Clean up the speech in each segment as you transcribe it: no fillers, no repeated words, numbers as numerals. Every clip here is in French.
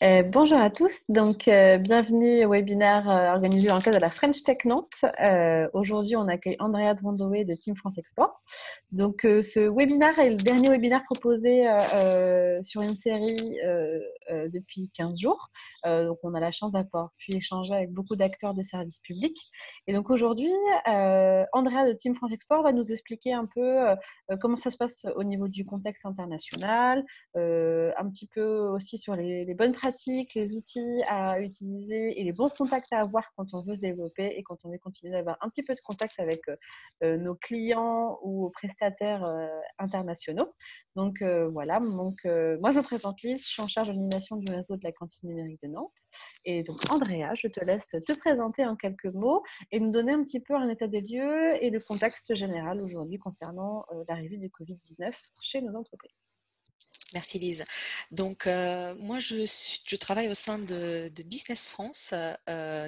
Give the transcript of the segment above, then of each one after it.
Bonjour à tous, bienvenue au webinaire organisé dans le cadre de la French Tech Nantes. Aujourd'hui, on accueille Andrea Drondoé de Team France Export. Ce webinaire est le dernier webinaire proposé sur une série depuis 15 jours. On a la chance d'avoir pu échanger avec beaucoup d'acteurs des services publics. Et donc aujourd'hui, Andrea de Team France Export va nous expliquer un peu comment ça se passe au niveau du contexte international, un petit peu aussi sur les bonnes pratiques, les outils à utiliser et les bons contacts à avoir quand on veut se développer et quand on veut continuer d'avoir un petit peu de contact avec nos clients ou prestataires internationaux. Moi je me présente Lise, je suis en charge de l'animation du réseau de la cantine numérique de Nantes. Et donc Andrea, je te laisse te présenter en quelques mots et nous donner un petit peu un état des lieux et le contexte général aujourd'hui concernant l'arrivée du Covid-19 chez nos entreprises. Merci Lise. Moi, je travaille au sein de Business France,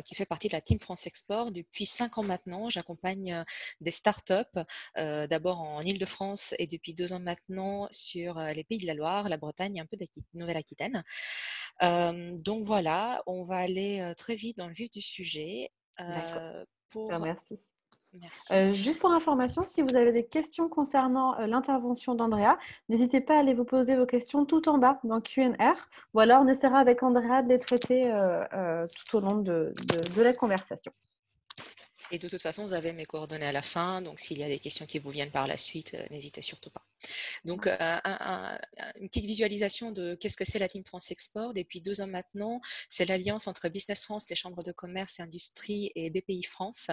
qui fait partie de la Team France Export. Depuis 5 ans maintenant, j'accompagne des startups, d'abord en Île-de-France et depuis 2 ans maintenant sur les Pays de la Loire, la Bretagne et un peu de Nouvelle-Aquitaine. Voilà, on va aller très vite dans le vif du sujet. D'accord, je te Pour... remercie. Merci. Juste pour information, si vous avez des questions concernant l'intervention d'Andrea, n'hésitez pas à aller vous poser vos questions tout en bas dans Q&R. Ou alors, on essaiera avec Andrea de les traiter tout au long de la conversation. Et de toute façon, vous avez mes coordonnées à la fin, donc s'il y a des questions qui vous viennent par la suite, n'hésitez surtout pas. Donc, une petite visualisation de qu'est-ce que c'est la Team France Export. Depuis 2 ans maintenant, c'est l'alliance entre Business France, les chambres de commerce et industrie et BPI France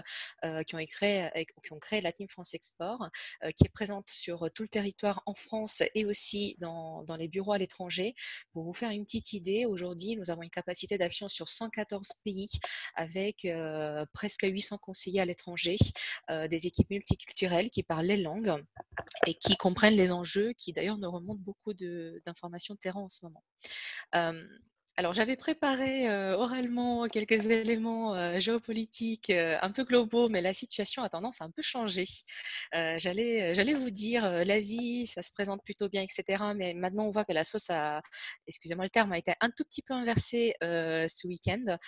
qui ont créé la Team France Export, qui est présente sur tout le territoire en France et aussi dans les bureaux à l'étranger. Pour vous faire une petite idée, aujourd'hui, nous avons une capacité d'action sur 114 pays avec presque 800 conseillers à l'étranger, des équipes multiculturelles qui parlent les langues et qui comprennent les enjeux, qui d'ailleurs nous remontent beaucoup d'informations de terrain en ce moment. Alors, j'avais préparé oralement quelques éléments géopolitiques un peu globaux, mais la situation a tendance à un peu changer. J'allais vous dire, l'Asie, ça se présente plutôt bien, etc. Mais maintenant, on voit que la sauce excusez-moi le terme, a été un tout petit peu inversée ce week-end.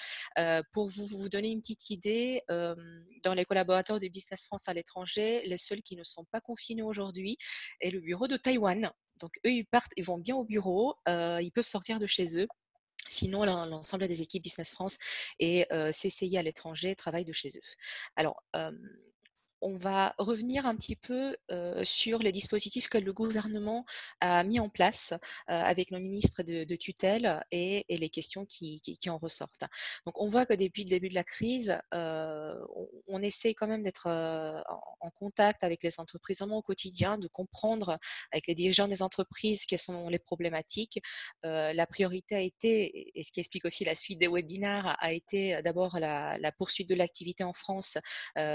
Pour vous donner une petite idée, dans les collaborateurs de Business France à l'étranger, les seuls qui ne sont pas confinés aujourd'hui est le bureau de Taïwan. Donc, eux, ils vont bien au bureau, ils peuvent sortir de chez eux. Sinon, l'ensemble des équipes Business France et CCI à l'étranger travaillent de chez eux. Alors, on va revenir un petit peu sur les dispositifs que le gouvernement a mis en place avec nos ministres de tutelle et les questions qui en ressortent. Donc, on voit que depuis le début de la crise, on essaie quand même d'être en contact avec les entreprises vraiment au quotidien, de comprendre avec les dirigeants des entreprises quelles sont les problématiques. La priorité a été, et ce qui explique aussi la suite des webinaires, a été d'abord la poursuite de l'activité en France,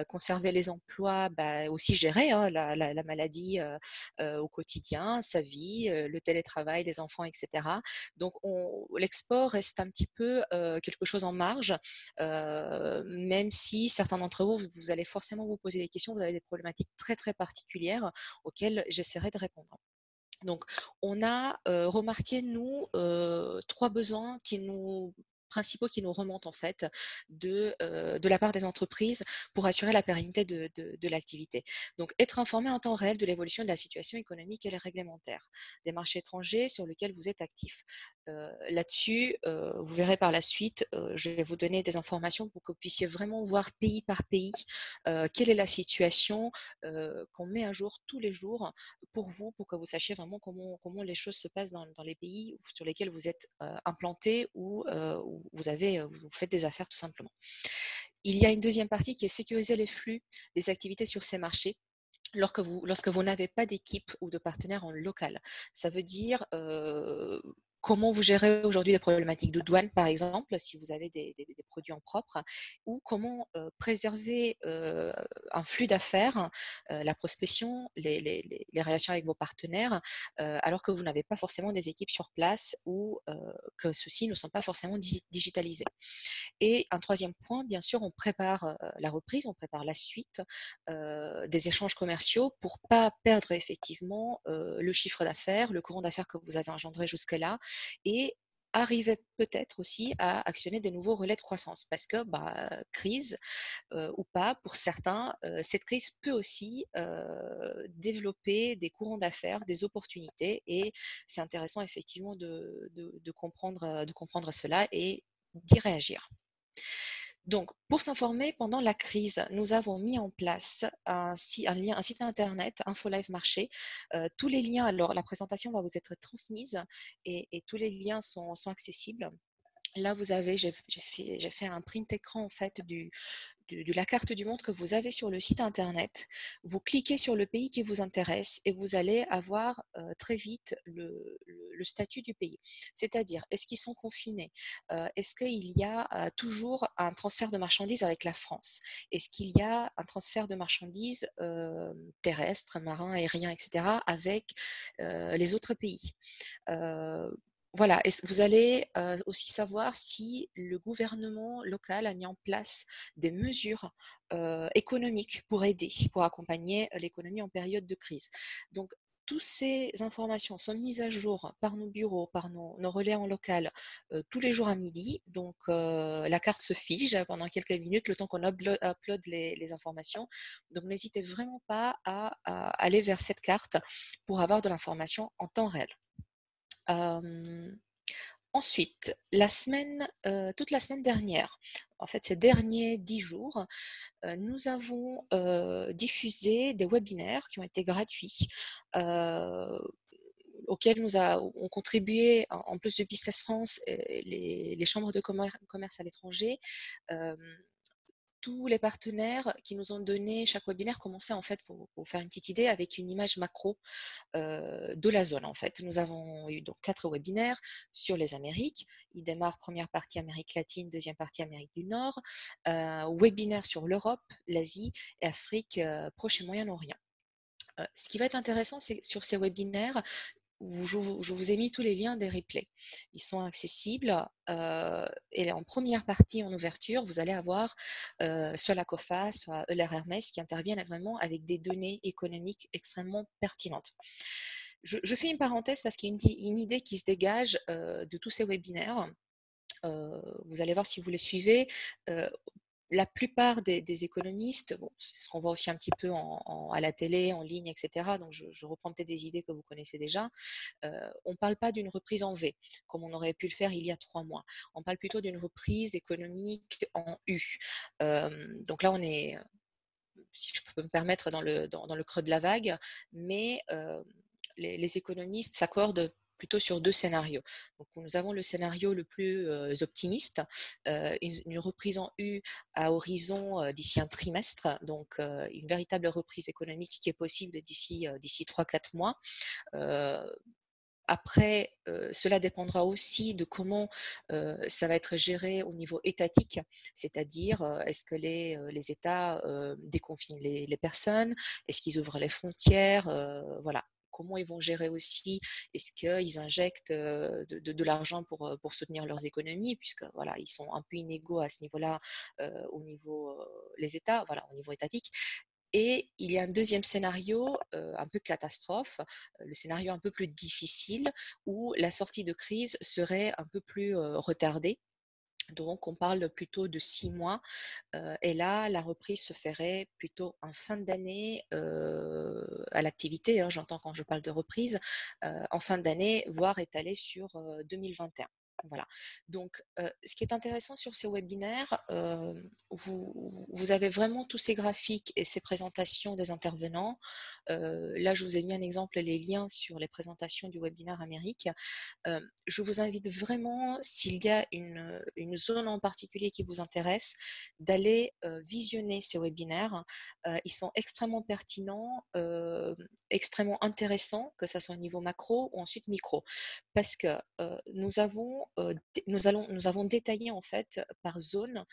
conserver les emplois, aussi gérer la maladie au quotidien, sa vie, le télétravail, les enfants, etc. Donc, l'export reste un petit peu quelque chose en marge, même si certains d'entre vous, vous allez forcément vous poser des questions, vous avez des problématiques très, très particulières auxquelles j'essaierai de répondre. Donc, on a remarqué, nous, 3 besoins principaux qui nous remontent en fait de la part des entreprises pour assurer la pérennité de l'activité. Donc, être informé en temps réel de l'évolution de la situation économique et réglementaire des marchés étrangers sur lesquels vous êtes actif. Là-dessus, vous verrez par la suite, je vais vous donner des informations pour que vous puissiez vraiment voir pays par pays quelle est la situation qu'on met à jour tous les jours pour vous, pour que vous sachiez vraiment comment les choses se passent dans les pays sur lesquels vous êtes implanté ou où vous faites des affaires tout simplement. Il y a une deuxième partie qui est sécuriser les flux des activités sur ces marchés. Lorsque vous n'avez pas d'équipe ou de partenaire en local, ça veut dire comment vous gérez aujourd'hui des problématiques de douane, par exemple, si vous avez des produits en propre, ou comment préserver un flux d'affaires, la prospection, les relations avec vos partenaires, alors que vous n'avez pas forcément des équipes sur place ou que ceux-ci ne sont pas forcément digitalisés. Et un troisième point, bien sûr, on prépare la reprise, on prépare la suite des échanges commerciaux pour pas perdre effectivement le chiffre d'affaires, le courant d'affaires que vous avez engendré jusque-là et arriver peut-être aussi à actionner des nouveaux relais de croissance parce que crise ou pas, pour certains, cette crise peut aussi développer des courants d'affaires, des opportunités et c'est intéressant effectivement de comprendre cela et d'y réagir. Donc, pour s'informer pendant la crise, nous avons mis en place un site internet, InfoLive Marché. Tous les liens, alors la présentation va vous être transmise et tous les liens sont accessibles. Là, vous avez, j'ai fait un print écran en fait de la carte du monde que vous avez sur le site internet. Vous cliquez sur le pays qui vous intéresse et vous allez avoir très vite le statut du pays. C'est-à-dire, est-ce qu'ils sont confinés? Est-ce qu'il y a toujours un transfert de marchandises avec la France? Est-ce qu'il y a un transfert de marchandises terrestres, marins, aériens, etc. avec les autres pays? Voilà, vous allez aussi savoir si le gouvernement local a mis en place des mesures économiques pour aider, pour accompagner l'économie en période de crise. Donc, toutes ces informations sont mises à jour par nos bureaux, par nos relais en local tous les jours à midi. Donc, la carte se fige pendant quelques minutes, le temps qu'on upload les informations. Donc, n'hésitez vraiment pas à aller vers cette carte pour avoir de l'information en temps réel. Ensuite, toute la semaine dernière, en fait ces derniers 10 jours, nous avons diffusé des webinaires qui ont été gratuits, auxquels ont contribué, en plus de Business France, les chambres de commerce à l'étranger, tous les partenaires qui nous ont donné chaque webinaire commençait en fait, pour vous faire une petite idée, avec une image macro de la zone en fait. Nous avons eu donc 4 webinaires sur les Amériques. Il démarre première partie Amérique latine, deuxième partie Amérique du Nord, webinaire sur l'Europe, l'Asie et Afrique, Proche et Moyen-Orient. Ce qui va être intéressant, c'est sur ces webinaires, je vous ai mis tous les liens des replays. Ils sont accessibles et en première partie, en ouverture, vous allez avoir soit la COFA, soit Euler Hermès qui interviennent vraiment avec des données économiques extrêmement pertinentes. Je fais une parenthèse parce qu'il y a une idée qui se dégage de tous ces webinaires. Vous allez voir si vous les suivez. La plupart des économistes, bon, c'est ce qu'on voit aussi un petit peu à la télé, en ligne, etc. Donc, je reprends peut-être des idées que vous connaissez déjà. On ne parle pas d'une reprise en V, comme on aurait pu le faire il y a 3 mois. On parle plutôt d'une reprise économique en U. Donc là, on est, si je peux me permettre, dans le creux de la vague, mais les économistes s'accordent plutôt sur 2 scénarios. Donc, nous avons le scénario le plus optimiste, une reprise en U à horizon d'ici un trimestre, donc une véritable reprise économique qui est possible d'ici 3-4 mois. Après, cela dépendra aussi de comment ça va être géré au niveau étatique, c'est-à-dire est-ce que les États déconfinent les personnes, est-ce qu'ils ouvrent les frontières, voilà. Comment ils vont gérer aussi, est-ce qu'ils injectent de l'argent pour soutenir leurs économies, puisque voilà, ils sont un peu inégaux à ce niveau-là, au niveau les États, voilà, au niveau étatique. Et il y a un deuxième scénario, un peu catastrophe, le scénario un peu plus difficile où la sortie de crise serait un peu plus retardée. Donc on parle plutôt de 6 mois et là la reprise se ferait plutôt en fin d'année à l'activité, hein, j'entends quand je parle de reprise, en fin d'année, voire étalée sur 2021. Voilà. Donc, ce qui est intéressant sur ces webinaires, vous avez vraiment tous ces graphiques et ces présentations des intervenants. Là, je vous ai mis un exemple, les liens sur les présentations du webinaire Amérique. Je vous invite vraiment, s'il y a une zone en particulier qui vous intéresse, d'aller visionner ces webinaires. Ils sont extrêmement pertinents, extrêmement intéressants, que ce soit au niveau macro ou ensuite micro, parce que nous avons détaillé en fait par zone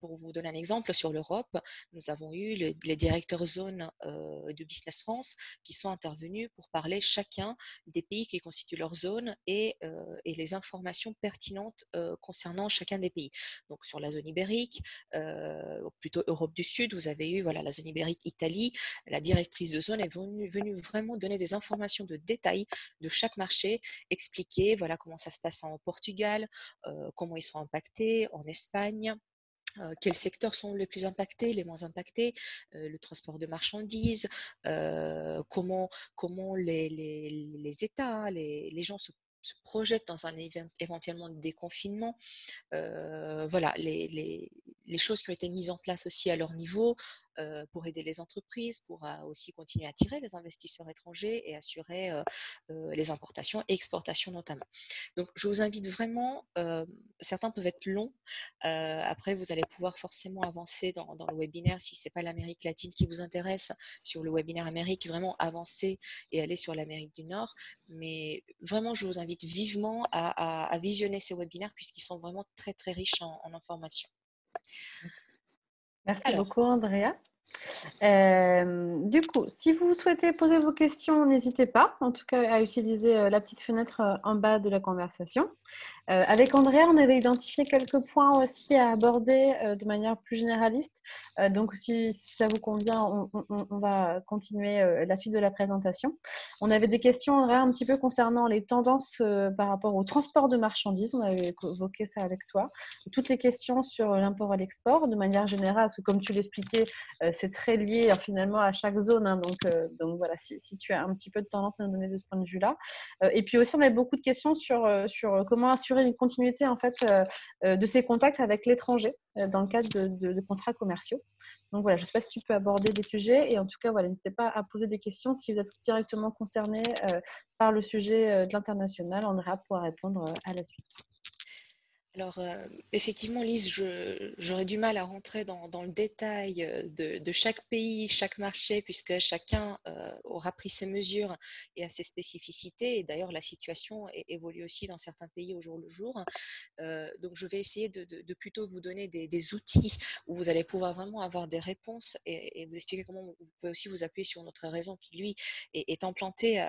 pour vous donner un exemple, sur l'Europe, nous avons eu les directeurs zones de Business France qui sont intervenus pour parler chacun des pays qui constituent leur zone et les informations pertinentes concernant chacun des pays. Donc sur la zone ibérique, plutôt Europe du Sud, vous avez eu la zone ibérique Italie. La directrice de zone est venue vraiment donner des informations de détail de chaque marché, expliquer comment ça se passe en Portugal, comment ils sont impactés, en Espagne. Quels secteurs sont les plus impactés, les moins impactés, le transport de marchandises, comment les États, les gens se projettent dans un éventuellement déconfinement. Voilà, les choses qui ont été mises en place aussi à leur niveau pour aider les entreprises, pour aussi continuer à attirer les investisseurs étrangers et assurer les importations et exportations notamment. Donc, je vous invite vraiment, certains peuvent être longs, après vous allez pouvoir forcément avancer dans le webinaire si ce n'est pas l'Amérique latine qui vous intéresse, sur le webinaire Amérique, vraiment avancer et aller sur l'Amérique du Nord. Mais vraiment, je vous invite vivement à visionner ces webinaires puisqu'ils sont vraiment très, très riches en informations. Merci Alors, beaucoup, Andrea. Du coup, si vous souhaitez poser vos questions, n'hésitez pas, en tout cas, à utiliser la petite fenêtre en bas de la conversation. Avec Andrea, on avait identifié quelques points aussi à aborder de manière plus généraliste. Donc, si ça vous convient, on va continuer la suite de la présentation. On avait des questions, Andrea, un petit peu concernant les tendances par rapport au transport de marchandises. On avait évoqué ça avec toi. Toutes les questions sur l'import et l'export, de manière générale, parce que comme tu l'expliquais, c'est très lié finalement à chaque zone. Hein, donc voilà, si tu as un petit peu de tendance à nous donner de ce point de vue-là. Et puis aussi, on avait beaucoup de questions sur comment assurer une continuité en fait de ces contacts avec l'étranger dans le cadre de contrats commerciaux. Donc voilà, je ne sais pas si tu peux aborder des sujets et en tout cas, voilà, n'hésitez pas à poser des questions si vous êtes directement concerné par le sujet de l'international. Andrea pourra répondre à la suite. Alors, effectivement, Lise, j'aurais du mal à rentrer dans le détail de chaque pays, chaque marché, puisque chacun aura pris ses mesures et a ses spécificités. Et d'ailleurs, la situation évolue aussi dans certains pays au jour le jour. Donc, je vais essayer de plutôt vous donner des outils où vous allez pouvoir vraiment avoir des réponses et vous expliquer comment vous pouvez aussi vous appuyer sur notre réseau qui, lui, est implanté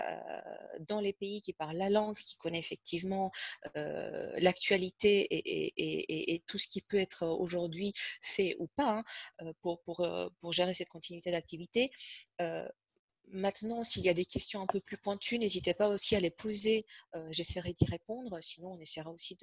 dans les pays qui parlent la langue, qui connaît effectivement l'actualité et tout ce qui peut être aujourd'hui fait ou pas pour gérer cette continuité d'activité. Maintenant, s'il y a des questions un peu plus pointues, n'hésitez pas aussi à les poser. J'essaierai d'y répondre. Sinon, on essaiera aussi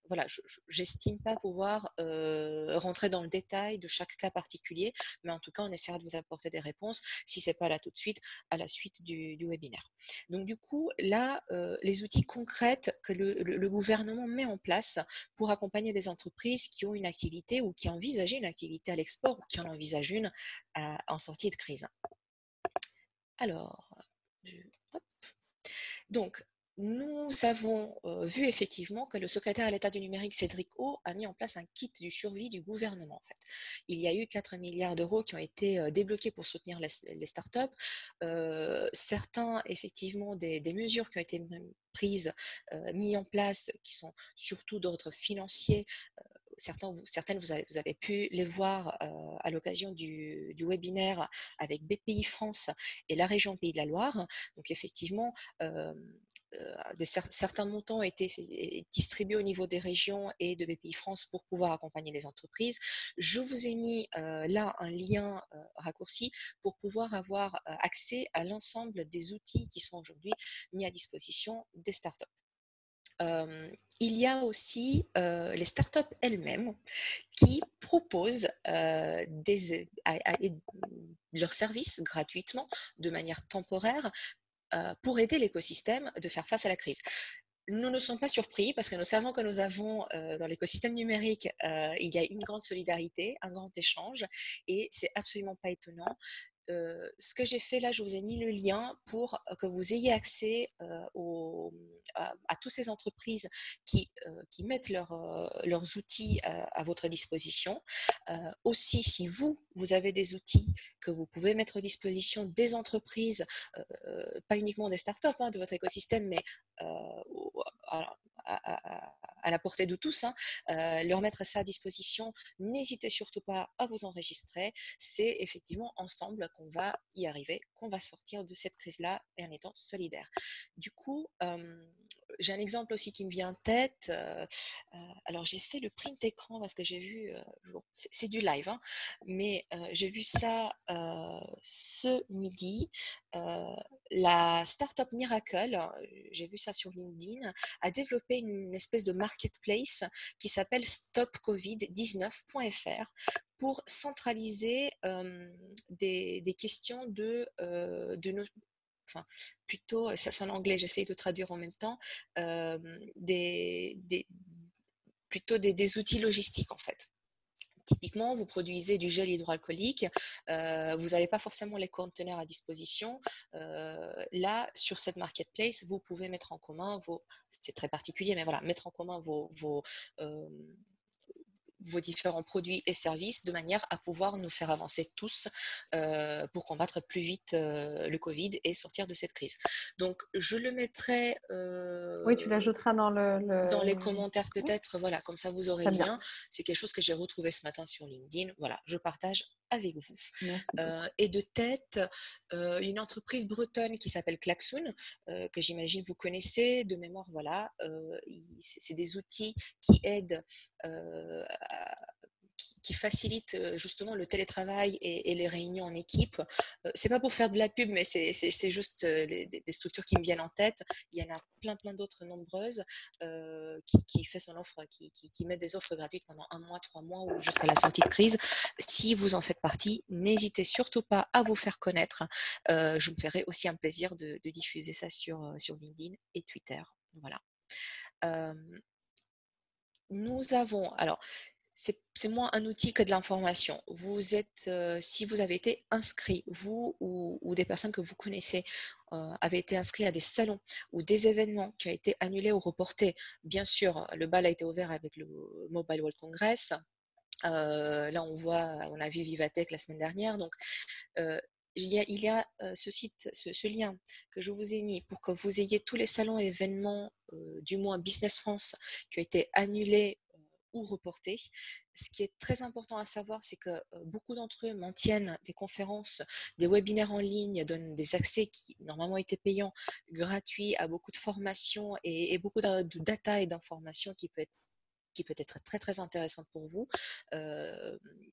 Voilà, j'estime pas pouvoir rentrer dans le détail de chaque cas particulier, mais en tout cas, on essaiera de vous apporter des réponses. Si c'est pas là tout de suite, à la suite du webinaire. Donc, du coup, là, les outils concrets que le gouvernement met en place pour accompagner les entreprises qui ont une activité ou qui envisagent une activité à l'export ou qui en envisagent une en sortie de crise. Alors, hop. Donc, nous avons vu effectivement que le secrétaire à l'État du numérique, Cédric O, a mis en place un kit du survie du gouvernement. En fait. Il y a eu 4 milliards d'euros qui ont été débloqués pour soutenir les startups. Certains, effectivement, des mesures qui ont été prises, mises en place, qui sont surtout d'ordre financier. Certaines, vous avez pu les voir à l'occasion du webinaire avec BPI France et la région Pays de la Loire. Donc effectivement, certains montants ont été distribués au niveau des régions et de BPI France pour pouvoir accompagner les entreprises. Je vous ai mis là un lien raccourci pour pouvoir avoir accès à l'ensemble des outils qui sont aujourd'hui mis à disposition des startups. Il y a aussi les startups elles-mêmes qui proposent leurs services gratuitement, de manière temporaire, pour aider l'écosystème de faire face à la crise. Nous ne sommes pas surpris parce que nous savons que nous avons dans l'écosystème numérique, il y a une grande solidarité, un grand échange et c'est absolument pas étonnant. Ce que j'ai fait là, je vous ai mis le lien pour que vous ayez accès à toutes ces entreprises qui mettent leurs outils à votre disposition. Aussi, si vous avez des outils que vous pouvez mettre à disposition des entreprises, pas uniquement des startups de votre écosystème, mais à la portée de tous, hein, leur mettre ça à disposition. N'hésitez surtout pas à vous enregistrer. C'est effectivement ensemble qu'on va y arriver, qu'on va sortir de cette crise-là et en étant solidaires. Du coup, j'ai un exemple aussi qui me vient en tête. Alors, j'ai fait le print écran parce que j'ai vu, bon, c'est du live, hein, mais j'ai vu ça ce midi. La startup Miracle, j'ai vu ça sur LinkedIn, a développé une espèce de marketplace qui s'appelle stopcovid19.fr pour centraliser des questions enfin, plutôt, ça c'est en anglais, j'essaye de traduire en même temps, plutôt des outils logistiques en fait. Typiquement, vous produisez du gel hydroalcoolique, vous n'avez pas forcément les conteneurs à disposition. Là, sur cette marketplace, vous pouvez mettre en commun c'est très particulier, mais voilà, mettre en commun vos différents produits et services de manière à pouvoir nous faire avancer tous pour combattre plus vite le Covid et sortir de cette crise. Donc, je le mettrai Oui, tu l'ajouteras dans dans les commentaires Oui, peut-être, voilà, comme ça vous aurez très le bien. lien. C'est quelque chose que j'ai retrouvé ce matin sur LinkedIn. Voilà, je partage avec vous. Merci beaucoup. Et de tête, une entreprise bretonne qui s'appelle Klaxoon, que j'imagine vous connaissez de mémoire, voilà. C'est des outils qui aident qui facilite justement le télétravail et les réunions en équipe. C'est pas pour faire de la pub, mais c'est juste des structures qui me viennent en tête. Il y en a plein d'autres nombreuses qui fait son offre, qui met des offres gratuites pendant 1 mois, 3 mois ou jusqu'à la sortie de crise. Si vous en faites partie, n'hésitez surtout pas à vous faire connaître. Je me ferai aussi un plaisir de diffuser ça sur LinkedIn et Twitter. Voilà. Nous avons, alors, c'est moins un outil que de l'information. Vous êtes, si vous avez été inscrit, vous ou des personnes que vous connaissez, avez été inscrit à des salons ou des événements qui ont été annulés ou reportés. Bien sûr, le bal a été ouvert avec le Mobile World Congress. Là, on a vu Vivatech la semaine dernière. Donc, il y a ce site, ce lien que je vous ai mis pour que vous ayez tous les salons et événements, du moins Business France, qui ont été annulés ou reportés. Ce qui est très important à savoir, c'est que beaucoup d'entre eux maintiennent des conférences, des webinaires en ligne, donnent des accès qui normalement étaient payants, gratuits à beaucoup de formations et beaucoup de data et d'informations qui peut être très intéressante pour vous.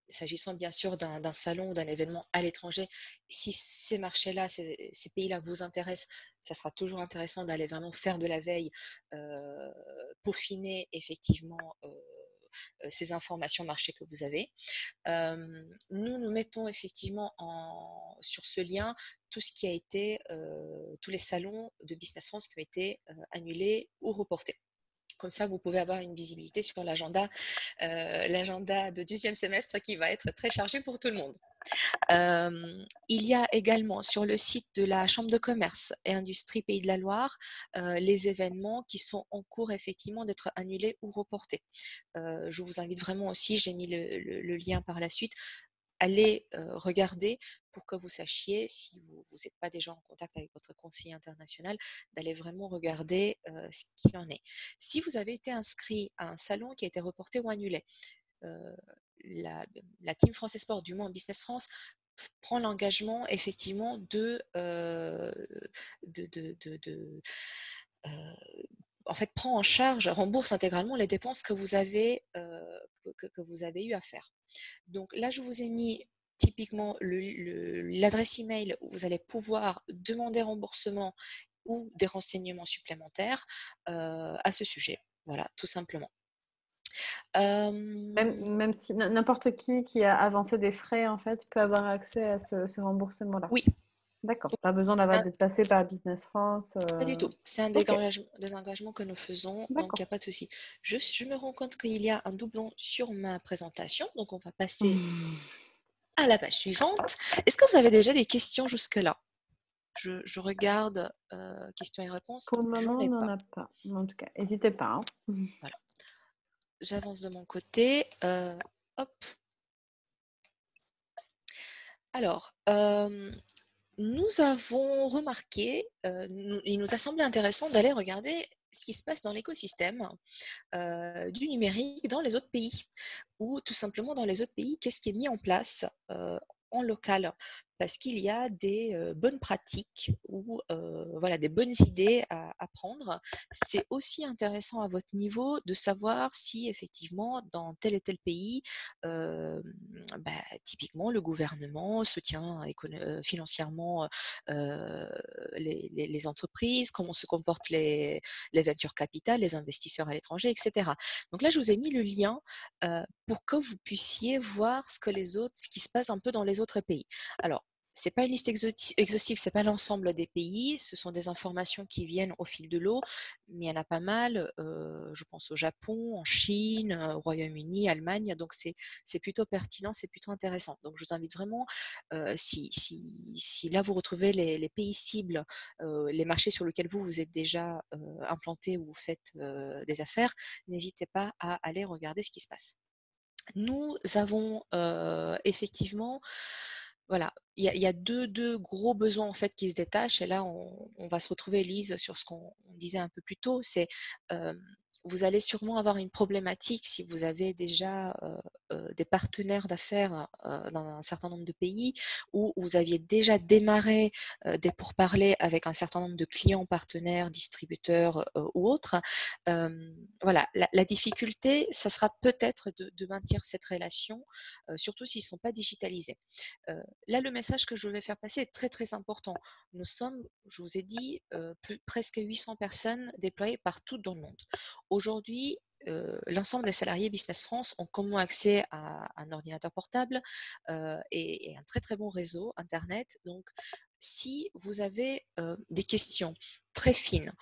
S'agissant bien sûr d'un salon ou d'un événement à l'étranger, si ces marchés-là, ces pays-là vous intéressent, ça sera toujours intéressant d'aller vraiment faire de la veille, peaufiner effectivement ces informations marché que vous avez. Nous mettons effectivement sur ce lien tout ce qui a été, tous les salons de Business France qui ont été annulés ou reportés. Comme ça, vous pouvez avoir une visibilité sur l'agenda de 12e semestre qui va être très chargé pour tout le monde. Il y a également sur le site de la Chambre de commerce et industrie Pays de la Loire les événements qui sont en cours effectivement d'être annulés ou reportés. Je vous invite vraiment aussi, j'ai mis le lien par la suite, allez regarder pour que vous sachiez, si vous n'êtes pas déjà en contact avec votre conseiller international, d'aller vraiment regarder ce qu'il en est. Si vous avez été inscrit à un salon qui a été reporté ou annulé, la Team France Sport, du moins Business France, prend l'engagement effectivement en fait, prend en charge, rembourse intégralement les dépenses que vous avez eu à faire. Donc là, je vous ai mis typiquement l'adresse email où vous allez pouvoir demander remboursement ou des renseignements supplémentaires à ce sujet. Voilà, tout simplement. Même si n'importe qui a avancé des frais, en fait, peut avoir accès à ce remboursement-là. Oui. D'accord. Pas besoin d'être passé par Business France. Pas du tout. C'est un Ok. des engagements que nous faisons, donc il n'y D'accord. a pas de souci. Je me rends compte qu'il y a un doublon sur ma présentation, donc on va passer à la page suivante. Est-ce que vous avez déjà des questions jusque-là? Je regarde questions et réponses. Pour le J'en moment, on ai n'en pas. a pas. En tout cas, n'hésitez pas. Voilà. J'avance de mon côté. Hop. Alors, nous avons remarqué, il nous a semblé intéressant d'aller regarder ce qui se passe dans l'écosystème du numérique dans les autres pays, ou tout simplement dans les autres pays, qu'est-ce qui est mis en place en local, parce qu'il y a des bonnes pratiques ou voilà, des bonnes idées à prendre. C'est aussi intéressant à votre niveau de savoir si effectivement dans tel et tel pays, euh, typiquement le gouvernement soutient financièrement les entreprises, comment se comportent les venture capital, les investisseurs à l'étranger, etc. Donc là, je vous ai mis le lien pour que vous puissiez voir ce qui se passe un peu dans les autres pays. Alors, c'est pas une liste exhaustive, c'est pas l'ensemble des pays, ce sont des informations qui viennent au fil de l'eau, mais il y en a pas mal, je pense au Japon, en Chine, au Royaume-Uni, Allemagne, donc c'est plutôt pertinent, c'est plutôt intéressant. Donc je vous invite vraiment, si là vous retrouvez les pays cibles, les marchés sur lesquels vous êtes déjà implanté ou vous faites des affaires, n'hésitez pas à aller regarder ce qui se passe. Nous avons effectivement, voilà, il y a deux gros besoins en fait qui se détachent. Et là, on va se retrouver, Elise, sur ce qu'on disait un peu plus tôt. C'est vous allez sûrement avoir une problématique si vous avez déjà des partenaires d'affaires dans un certain nombre de pays, ou vous aviez déjà démarré des pourparlers avec un certain nombre de clients, partenaires, distributeurs ou autres. Voilà, la difficulté, ça sera peut-être de maintenir cette relation, surtout s'ils ne sont pas digitalisés. Là, le message que je vais faire passer est très très important. Nous sommes, je vous ai dit, presque 800 personnes déployées partout dans le monde. Aujourd'hui, l'ensemble des salariés Business France ont commun accès à un ordinateur portable et un très très bon réseau Internet. Donc, si vous avez des questions très fines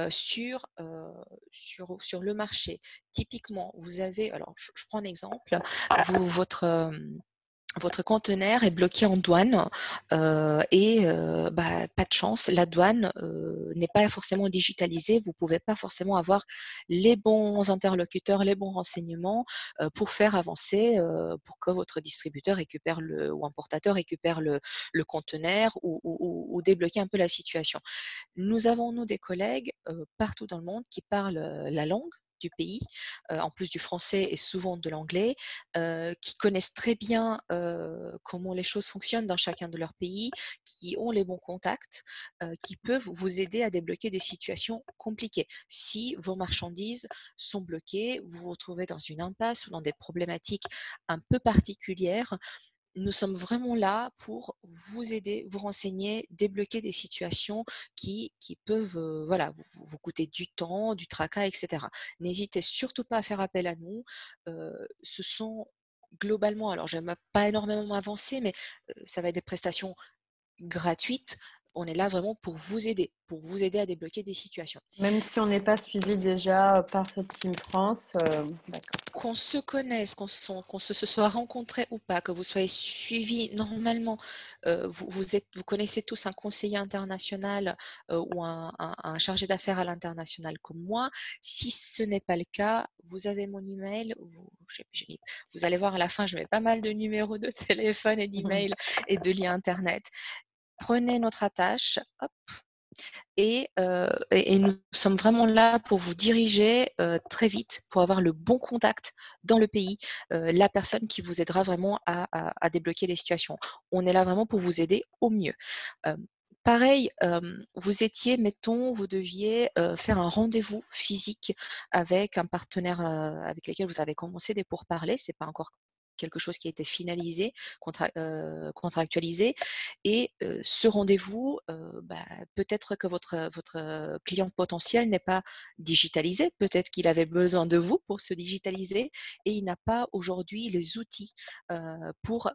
sur le marché, typiquement, vous avez, alors je prends un exemple, votre conteneur est bloqué en douane et pas de chance, la douane n'est pas forcément digitalisée, vous ne pouvez pas forcément avoir les bons interlocuteurs, les bons renseignements pour faire avancer, pour que votre distributeur récupère ou importateur récupère le conteneur ou débloquer un peu la situation. Nous avons, nous, des collègues partout dans le monde qui parlent la langue du pays, en plus du français et souvent de l'anglais, qui connaissent très bien comment les choses fonctionnent dans chacun de leurs pays, qui ont les bons contacts, qui peuvent vous aider à débloquer des situations compliquées. Si vos marchandises sont bloquées, vous vous retrouvez dans une impasse ou dans des problématiques un peu particulières, nous sommes vraiment là pour vous aider, vous renseigner, débloquer des situations qui peuvent voilà, vous coûter du temps, du tracas, etc. N'hésitez surtout pas à faire appel à nous. Ce sont globalement, alors je n'aime pas énormément avancer, mais ça va être des prestations gratuites. On est là vraiment pour vous aider à débloquer des situations. Même si on n'est pas suivi déjà par Team France, d'accord. Qu'on se connaisse, qu'on se soit rencontré ou pas, que vous soyez suivi normalement, vous connaissez tous un conseiller international ou un chargé d'affaires à l'international comme moi. Si ce n'est pas le cas, vous avez mon email. Vous allez voir à la fin, je mets pas mal de numéros de téléphone et d'email et de liens internet. Prenez notre attache, hop, et nous sommes vraiment là pour vous diriger très vite, pour avoir le bon contact dans le pays, la personne qui vous aidera vraiment à débloquer les situations. On est là vraiment pour vous aider au mieux. Pareil, vous deviez faire un rendez-vous physique avec un partenaire avec lequel vous avez commencé des pourparlers. C'est pas encore quelque chose qui a été finalisé, contractualisé. Et ce rendez-vous, peut-être que votre client potentiel n'est pas digitalisé, peut-être qu'il avait besoin de vous pour se digitaliser et il n'a pas aujourd'hui les outils pour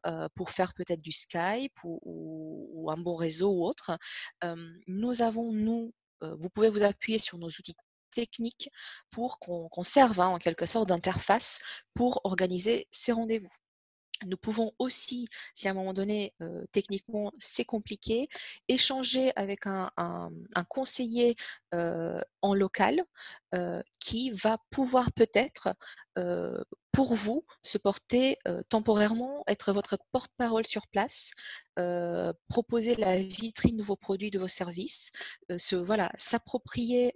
faire peut-être du Skype ou un bon réseau ou autre. Vous pouvez vous appuyer sur nos outils techniques pour qu'on serve en quelque sorte d'interface pour organiser ces rendez-vous. Nous pouvons aussi, si à un moment donné, techniquement, c'est compliqué, échanger avec un conseiller en local qui va pouvoir peut-être, pour vous, se porter temporairement, être votre porte-parole sur place, proposer la vitrine de vos produits, de vos services, voilà, s'approprier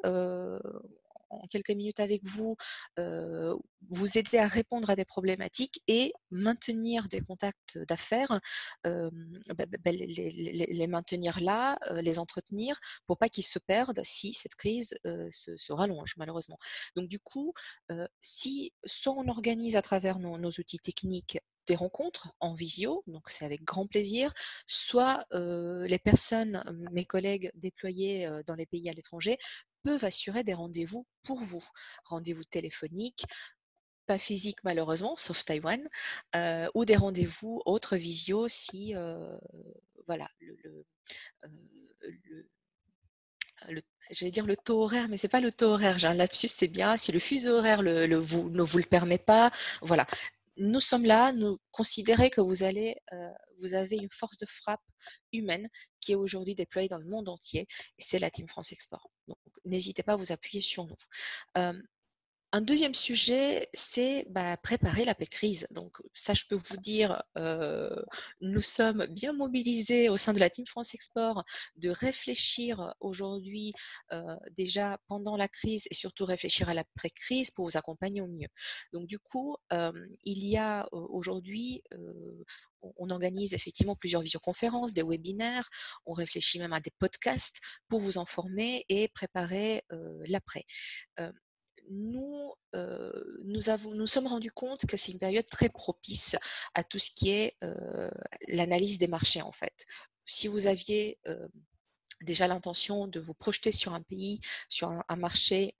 en quelques minutes avec vous, heu, vous aider à répondre à des problématiques et maintenir des contacts d'affaires, les maintenir là, les entretenir pour pas qu'ils se perdent si cette crise, se rallonge malheureusement. Donc du coup, si soit on organise à travers nos outils techniques des rencontres en visio, donc c'est avec grand plaisir, soit, les personnes, mes collègues déployés, dans les pays à l'étranger peuvent assurer des rendez-vous pour vous. Rendez-vous téléphoniques, pas physiques malheureusement, sauf Taïwan, ou des rendez-vous autres visio si, voilà, heu, le le j'allais dire le taux horaire, mais c'est pas le taux horaire, j'ai un lapsus, c'est bien, si le fuseau horaire ne vous le permet pas, voilà. Nous sommes là, nous considérez que vous avez une force de frappe humaine qui est aujourd'hui déployée dans le monde entier, et c'est la Team France Export. Donc n'hésitez pas à vous appuyer sur nous. Hem Un deuxième sujet, c'est, préparer l'après-crise. Donc ça, je peux vous dire, nous sommes bien mobilisés au sein de la Team France Export de réfléchir aujourd'hui, déjà pendant la crise et surtout réfléchir à l'après-crise pour vous accompagner au mieux. Donc du coup, il y a aujourd'hui, on organise effectivement plusieurs visioconférences, des webinaires, on réfléchit même à des podcasts pour vous informer et préparer, l'après. Heu nous sommes rendus compte que c'est une période très propice à tout ce qui est l'analyse des marchés en fait. Si vous aviez déjà l'intention de vous projeter sur un pays, sur un marché,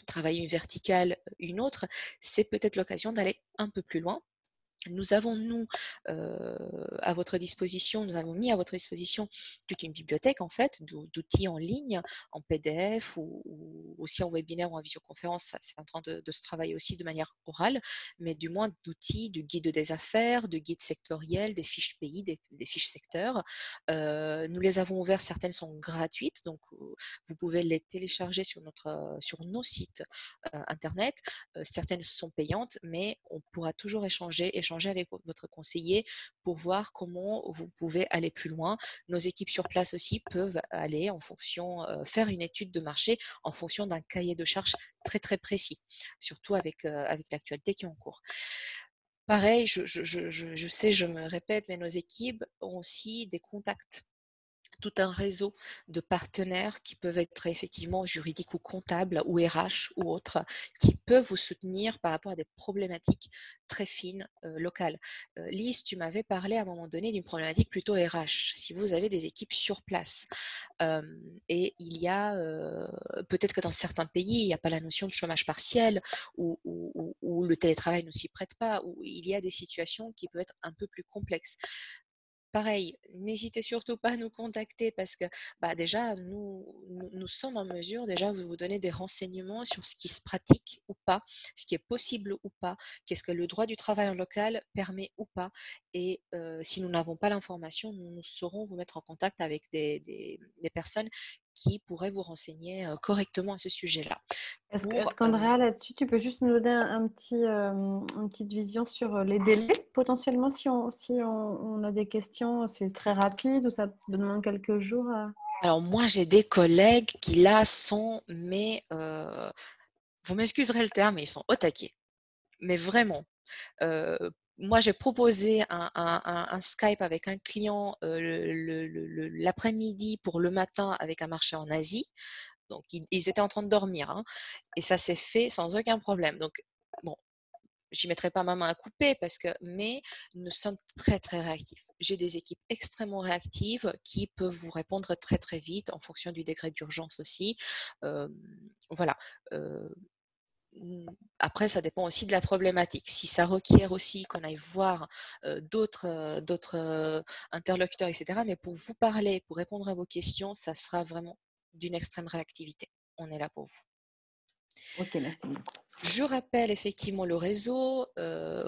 travailler une verticale, une autre, c'est peut-être l'occasion d'aller un peu plus loin. Nous avons, nous, à votre disposition, nous avons mis à votre disposition toute une bibliothèque, en fait, d'outils en ligne, en PDF ou aussi en webinaire ou en visioconférence. Ça, c'est en train de se travailler aussi de manière orale, mais du moins d'outils, de guides des affaires, de guides sectoriels, des fiches pays, des fiches secteurs. Nous les avons ouverts, certaines sont gratuites, donc vous pouvez les télécharger sur nos sites internet. Certaines sont payantes, mais on pourra toujours échanger avec votre conseiller pour voir comment vous pouvez aller plus loin. Nos équipes sur place aussi peuvent aller en fonction, faire une étude de marché en fonction d'un cahier de charges très très précis, surtout avec l'actualité qui est en cours. Pareil, je sais, je me répète, mais nos équipes ont aussi des contacts, tout un réseau de partenaires qui peuvent être effectivement juridiques ou comptables ou RH ou autres, qui peuvent vous soutenir par rapport à des problématiques très fines, locales. Lise, tu m'avais parlé à un moment donné d'une problématique plutôt RH. Si vous avez des équipes sur place, et il y a, peut-être que dans certains pays, il n'y a pas la notion de chômage partiel ou le télétravail ne s'y prête pas, ou il y a des situations qui peuvent être un peu plus complexes. Pareil, n'hésitez surtout pas à nous contacter parce que déjà, nous sommes en mesure déjà de vous donner des renseignements sur ce qui se pratique ou pas, ce qui est possible ou pas, qu'est-ce que le droit du travail en local permet ou pas. Et si nous n'avons pas l'information, nous saurons vous mettre en contact avec des personnes qui pourraient vous renseigner correctement à ce sujet-là. Pour Est-ce qu'Andrea, là-dessus, tu peux juste nous donner une petite vision sur les délais potentiellement si on a des questions, c'est très rapide ou ça demande quelques jours Alors moi, j'ai des collègues qui là sont, mais vous m'excuserez le terme, mais ils sont au taquet. Mais vraiment, heu, moi j'ai proposé un Skype avec un client, l'après-midi pour le matin avec un marché en Asie. Donc ils étaient en train de dormir, hein, et ça s'est fait sans aucun problème. Donc bon, j'y mettrai pas ma main à couper mais nous sommes très, très réactifs. J'ai des équipes extrêmement réactives qui peuvent vous répondre très, très vite en fonction du degré d'urgence aussi. Hem, voilà, heu après, ça dépend aussi de la problématique. Si ça requiert aussi qu'on aille voir, d'autres, interlocuteurs et cetera, mais pour vous parler, pour répondre à vos questions, ça sera vraiment d'une extrême réactivité. On est là pour vous. Ok, merci beaucoup. Je rappelle effectivement le réseau.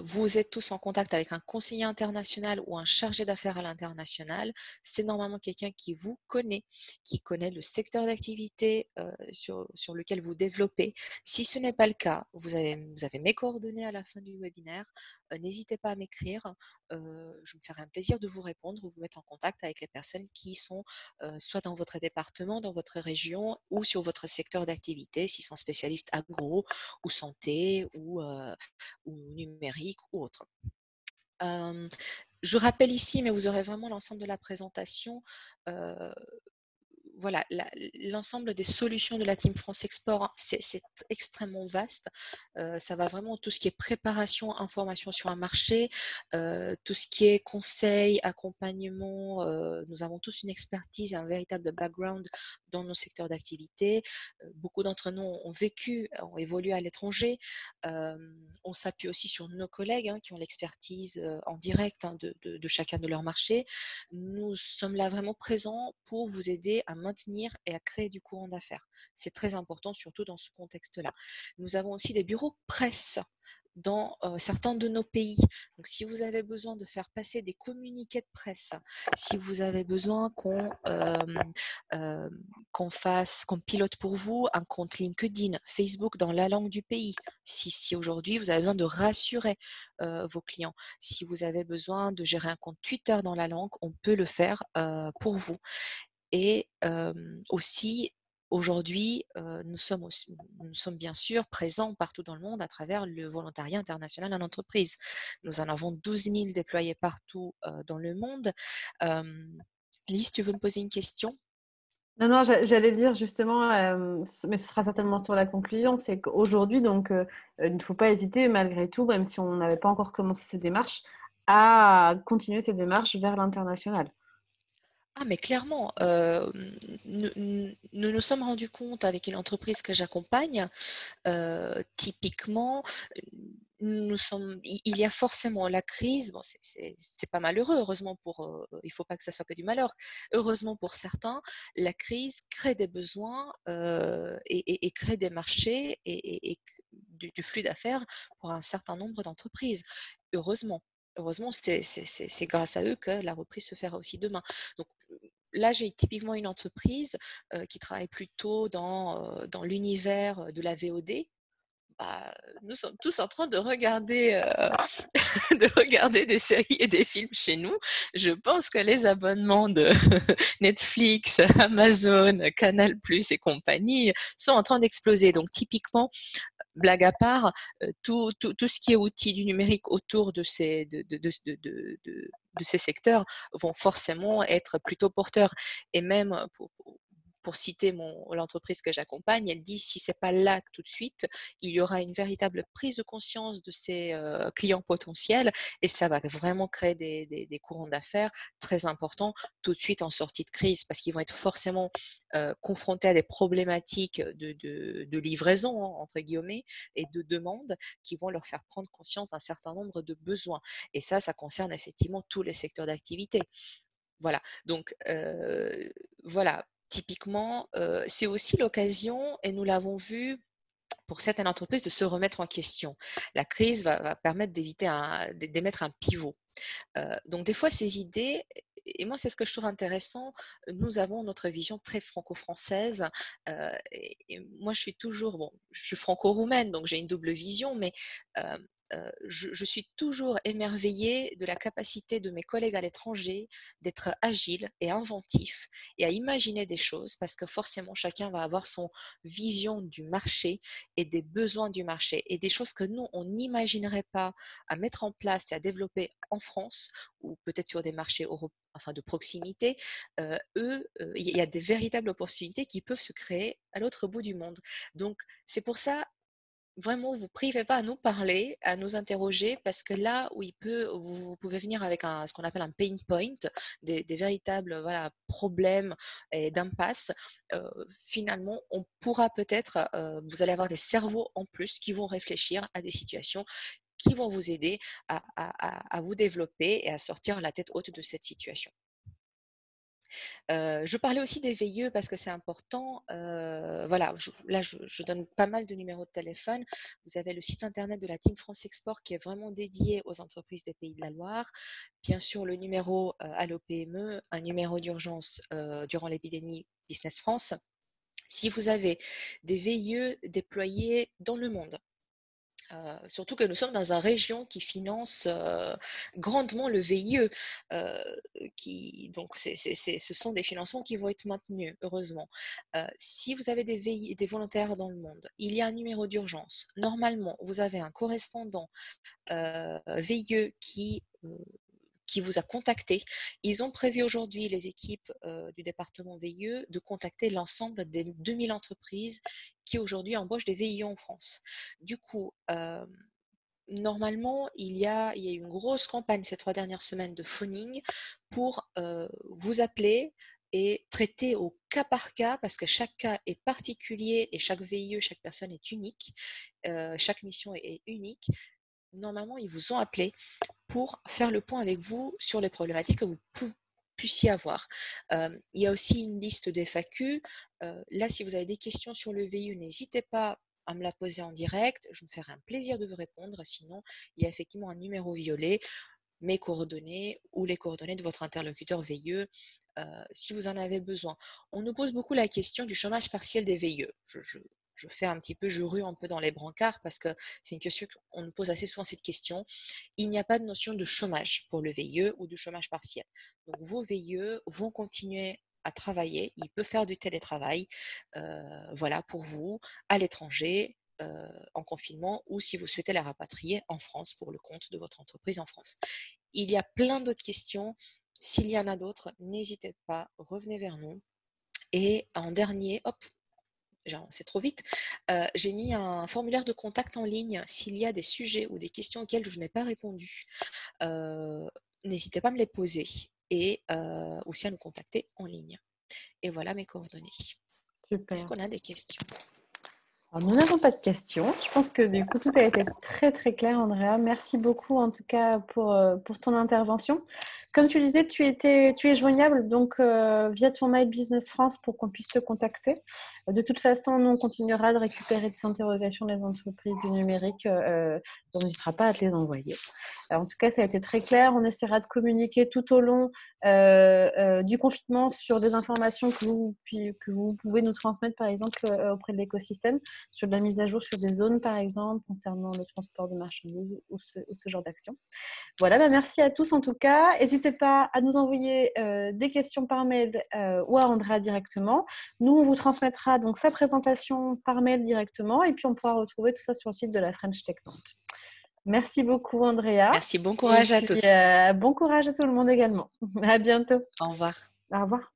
Vous êtes tous en contact avec un conseiller international ou un chargé d'affaires à l'international. C'est normalement quelqu'un qui vous connaît, qui connaît le secteur d'activité sur lequel vous développez. Si ce n'est pas le cas, vous avez mes coordonnées à la fin du webinaire. N'hésitez pas à m'écrire. Je me ferai un plaisir de vous répondre ou vous mettre en contact avec les personnes qui sont soit dans votre département, dans votre région ou sur votre secteur d'activité, s'ils sont spécialistes agro ou santé ou numérique ou autre. Je rappelle ici, mais vous aurez vraiment l'ensemble de la présentation, voilà, l'ensemble des solutions de la Team France Export, c'est extrêmement vaste. Ça va vraiment tout ce qui est préparation, information sur un marché, tout ce qui est conseil, accompagnement. Nous avons tous une expertise et un véritable background dans nos secteurs d'activité. Beaucoup d'entre nous ont vécu, ont évolué à l'étranger. On s'appuie aussi sur nos collègues qui ont l'expertise en direct de chacun de leurs marchés. Nous sommes là vraiment présents pour vous aider à maintenir et à créer du courant d'affaires. C'est très important, surtout dans ce contexte-là. Nous avons aussi des bureaux presse dans certains de nos pays. Donc, si vous avez besoin de faire passer des communiqués de presse, si vous avez besoin qu'on pilote pour vous un compte LinkedIn, Facebook dans la langue du pays, si aujourd'hui vous avez besoin de rassurer vos clients, si vous avez besoin de gérer un compte Twitter dans la langue, on peut le faire pour vous. Et aussi, aujourd'hui, nous sommes bien sûr présents partout dans le monde à travers le volontariat international en entreprise. Nous en avons 12 000 déployés partout dans le monde. Lise, tu veux me poser une question? Non, non, j'allais dire justement, mais ce sera certainement sur la conclusion, c'est qu'aujourd'hui, donc, il ne faut pas hésiter, malgré tout, même si on n'avait pas encore commencé ces démarches, à continuer ces démarches vers l'international. Ah, mais clairement, nous sommes rendus compte avec une entreprise que j'accompagne, typiquement, il y a forcément la crise. Bon, c'est pas malheureux, heureusement il faut pas que ça soit que du malheur. Heureusement pour certains, la crise crée des besoins et crée des marchés et du flux d'affaires pour un certain nombre d'entreprises. Heureusement. Heureusement, c'est grâce à eux que la reprise se fera aussi demain. Donc, là, j'ai typiquement une entreprise qui travaille plutôt dans l'univers de la VOD. Bah, nous sommes tous en train de regarder, de regarder des séries et des films chez nous. Je pense que les abonnements de Netflix, Amazon, Canal+ et compagnie sont en train d'exploser. Donc typiquement, blague à part, tout ce qui est outils du numérique autour de ces secteurs vont forcément être plutôt porteurs. Et même pour citer l'entreprise que j'accompagne, elle dit si c'est pas là tout de suite, il y aura une véritable prise de conscience de ces clients potentiels et ça va vraiment créer des courants d'affaires très importants tout de suite en sortie de crise parce qu'ils vont être forcément confrontés à des problématiques de livraison, entre guillemets, et de demandes qui vont leur faire prendre conscience d'un certain nombre de besoins. Et ça concerne effectivement tous les secteurs d'activité. Voilà. Donc, voilà. Typiquement, c'est aussi l'occasion, et nous l'avons vu pour certaines entreprises, de se remettre en question. La crise va permettre d'émettre un pivot. Donc des fois, ces idées, et moi c'est ce que je trouve intéressant, nous avons notre vision très franco-française, et moi je suis toujours, bon, je suis franco-roumaine, donc j'ai une double vision, mais euh, je suis toujours émerveillée de la capacité de mes collègues à l'étranger d'être agiles et inventifs et à imaginer des choses parce que forcément chacun va avoir son vision du marché et des besoins du marché et des choses que nous, on n'imaginerait pas à mettre en place et à développer en France ou peut-être sur des marchés enfin de proximité, il y a des véritables opportunités qui peuvent se créer à l'autre bout du monde. Donc, c'est pour ça, vraiment, vous privez pas à nous parler, à nous interroger, parce que là où vous pouvez venir avec ce qu'on appelle un pain point, des véritables voilà, problèmes et d'impasse, finalement, on pourra peut-être, vous allez avoir des cerveaux en plus qui vont réfléchir à des situations qui vont vous aider à vous développer et à sortir la tête haute de cette situation. Je parlais aussi des VIE parce que c'est important. Voilà, je donne pas mal de numéros de téléphone. Vous avez le site internet de la Team France Export qui est vraiment dédié aux entreprises des Pays de la Loire. Bien sûr, le numéro Allo PME, un numéro d'urgence durant l'épidémie Business France. Si vous avez des VIE déployés dans le monde, surtout que nous sommes dans une région qui finance grandement le VIE, donc ce sont des financements qui vont être maintenus, heureusement. Si vous avez des VIE, des volontaires dans le monde, il y a un numéro d'urgence. Normalement, vous avez un correspondant VIE qui vous a contacté. Ils ont prévu aujourd'hui, les équipes du département VIE, de contacter l'ensemble des 2000 entreprises qui aujourd'hui embauchent des VIE en France. Du coup, normalement, il y a eu une grosse campagne ces 3 dernières semaines de phoning pour vous appeler et traiter au cas par cas, parce que chaque cas est particulier et chaque VIE, chaque personne est unique, chaque mission est unique. Normalement, ils vous ont appelé pour faire le point avec vous sur les problématiques que vous puissiez avoir. Il y a aussi une liste d'FAQ. Là, si vous avez des questions sur le VIE, n'hésitez pas à me la poser en direct. Je me ferai un plaisir de vous répondre. Sinon, il y a effectivement un numéro violet, mes coordonnées ou les coordonnées de votre interlocuteur VIE si vous en avez besoin. On nous pose beaucoup la question du chômage partiel des VIE. Je fais un petit peu, je rue un peu dans les brancards parce que c'est une question qu'on nous pose assez souvent cette question. Il n'y a pas de notion de chômage pour le VIE ou de chômage partiel. Donc vos VIE vont continuer à travailler, il peut faire du télétravail, voilà, pour vous, à l'étranger, en confinement, ou si vous souhaitez la rapatrier en France pour le compte de votre entreprise en France. Il y a plein d'autres questions. S'il y en a d'autres, n'hésitez pas, revenez vers nous. Et en dernier, hop, c'est trop vite, j'ai mis un formulaire de contact en ligne. S'il y a des sujets ou des questions auxquelles je n'ai pas répondu, n'hésitez pas à me les poser et aussi à nous contacter en ligne. Et voilà mes coordonnées. Super. Est-ce qu'on a des questions? Alors, nous n'avons pas de questions. Je pense que du coup, tout a été très très clair, Andrea. Merci beaucoup en tout cas pour ton intervention. Comme tu disais, tu es joignable donc via ton mail Business France pour qu'on puisse te contacter. De toute façon, nous, on continuera de récupérer des interrogations des entreprises du numérique. On n'hésitera pas à te les envoyer. En tout cas, ça a été très clair. On essaiera de communiquer tout au long du confinement sur des informations que vous pouvez nous transmettre, par exemple, auprès de l'écosystème, sur de la mise à jour sur des zones, par exemple, concernant le transport de marchandises ou ce genre d'action. Voilà, merci à tous en tout cas. N'hésitez pas à nous envoyer des questions par mail ou à Andrea directement. Nous, on vous transmettra donc sa présentation par mail directement et puis on pourra retrouver tout ça sur le site de la French Tech Nantes. Merci beaucoup, Andrea. Merci, bon courage à tous. Bon courage à tout le monde également. À bientôt. Au revoir. Au revoir.